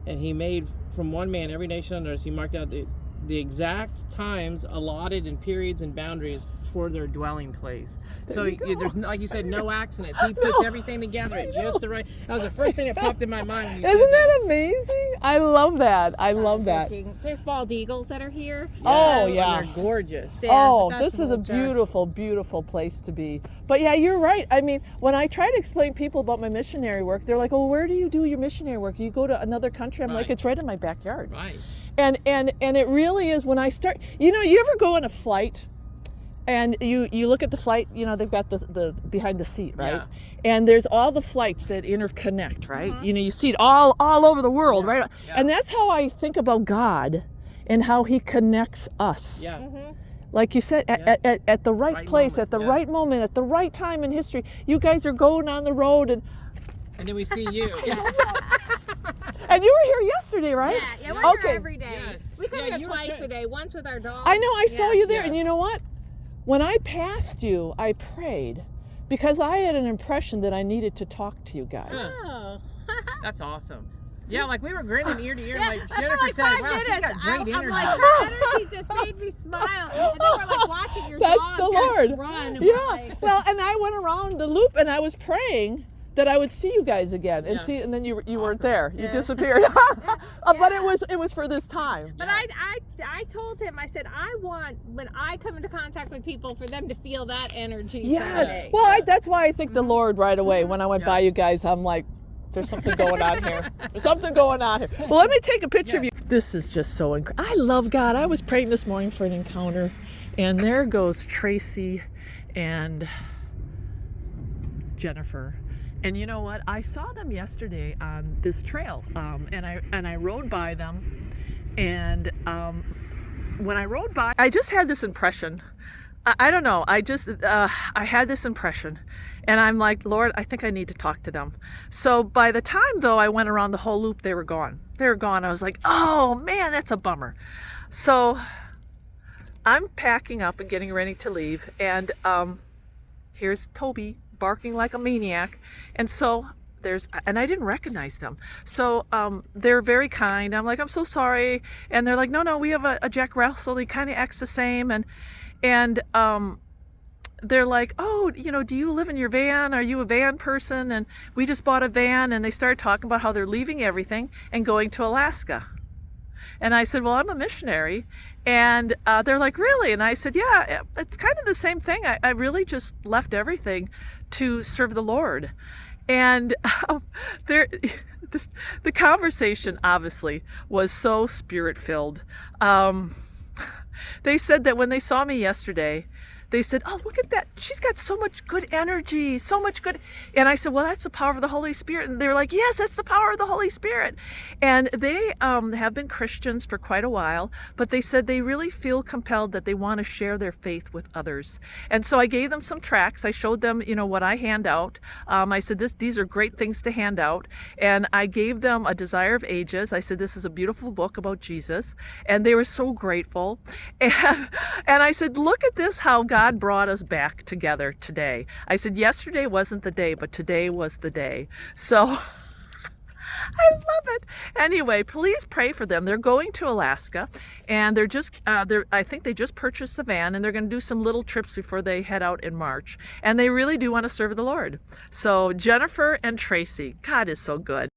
and he made from one man every nation under us. He marked out the exact times allotted and periods and boundaries for their dwelling place. So there's, like you said, no accidents. He puts everything together at just the right. That was the first thing that popped in my mind. Isn't that amazing? I love that. I love that. There's bald eagles that are here. Oh, yeah. They're gorgeous. Oh, this is a beautiful, beautiful place to be. But yeah, you're right. I mean, when I try to explain people about my missionary work, they're like, "Oh, where do you do your missionary work? You go to another country?" I'm like, "It's right in my backyard." Right. And it really is. When I start, you know, you ever go on a flight and you look at the flight, you know, they've got the behind the seat, right? Yeah. And there's all the flights that interconnect, right? You know, you see it all over the world, right? Yeah. And that's how I think about God and how he connects us. Yeah. Like you said, at the right place, moment, at the yeah. right moment, at the right time in history. You guys are going on the road, and And then we see you. Yeah. and you were here yesterday, right? Yeah, we're Okay. here every day. Yes. We come Yeah, here you were twice good. a day, once with our dog. I know, I saw you there, yeah. and you know what? When I passed you, I prayed because I had an impression that I needed to talk to you guys. Oh. That's awesome. Yeah, like we were grinning ear to ear. Like for Jennifer like said, 5 wow, she's minutes, got great I'm energy. like, her energy just made me smile. And then we're like watching your That's dog the just Lord. run. And Yeah. we're like, Well, and I went around the loop and I was praying that I would see you guys again and Yeah. see, and then you weren't Awesome. there. You Yeah. disappeared. But it was for this time. But I told him, I said, I want, when I come into contact with people, for them to feel that energy. Yes. someday. Well, that's why I think the Lord right away. When I went Yeah. by you guys, I'm like, there's something going on here. There's something going on here. Well, let me take a picture of you. This is just so incredible. I love God. I was praying this morning for an encounter, and there goes Tracy and Jennifer. And you know what? I saw them yesterday on this trail, and I rode by them, and when I rode by, I just had this impression. I don't know. I had this impression, and I'm like, Lord, I think I need to talk to them. So by the time though I went around the whole loop, they were gone. They were gone. I was like, oh man, that's a bummer. So I'm packing up and getting ready to leave, and here's Toby barking like a maniac, and so and I didn't recognize them. So they're very kind. I'm like, I'm so sorry, and they're like, no, we have a Jack Russell. He kind of acts the same, and they're like, oh, you know, do you live in your van? Are you a van person? And we just bought a van, and they started talking about how they're leaving everything and going to Alaska. And I said, well, I'm a missionary. And they're like, really? And I said, yeah, it's kind of the same thing. I really just left everything to serve the Lord. And the conversation obviously was so spirit-filled. They said that when they saw me yesterday, they said, oh, look at that. She's got so much good energy, so much good. And I said, well, that's the power of the Holy Spirit. And they're like, yes, that's the power of the Holy Spirit. And they have been Christians for quite a while, but they said they really feel compelled that they want to share their faith with others. And so I gave them some tracts. I showed them, you know, what I hand out. I said, these are great things to hand out. And I gave them A Desire of Ages. I said, this is a beautiful book about Jesus. And they were so grateful. And I said, look at this, how God brought us back together today. I said, yesterday wasn't the day, but today was the day. So I love it. Anyway, please pray for them. They're going to Alaska, and I think they just purchased the van, and they're going to do some little trips before they head out in March. And they really do want to serve the Lord. So Jennifer and Tracy, God is so good.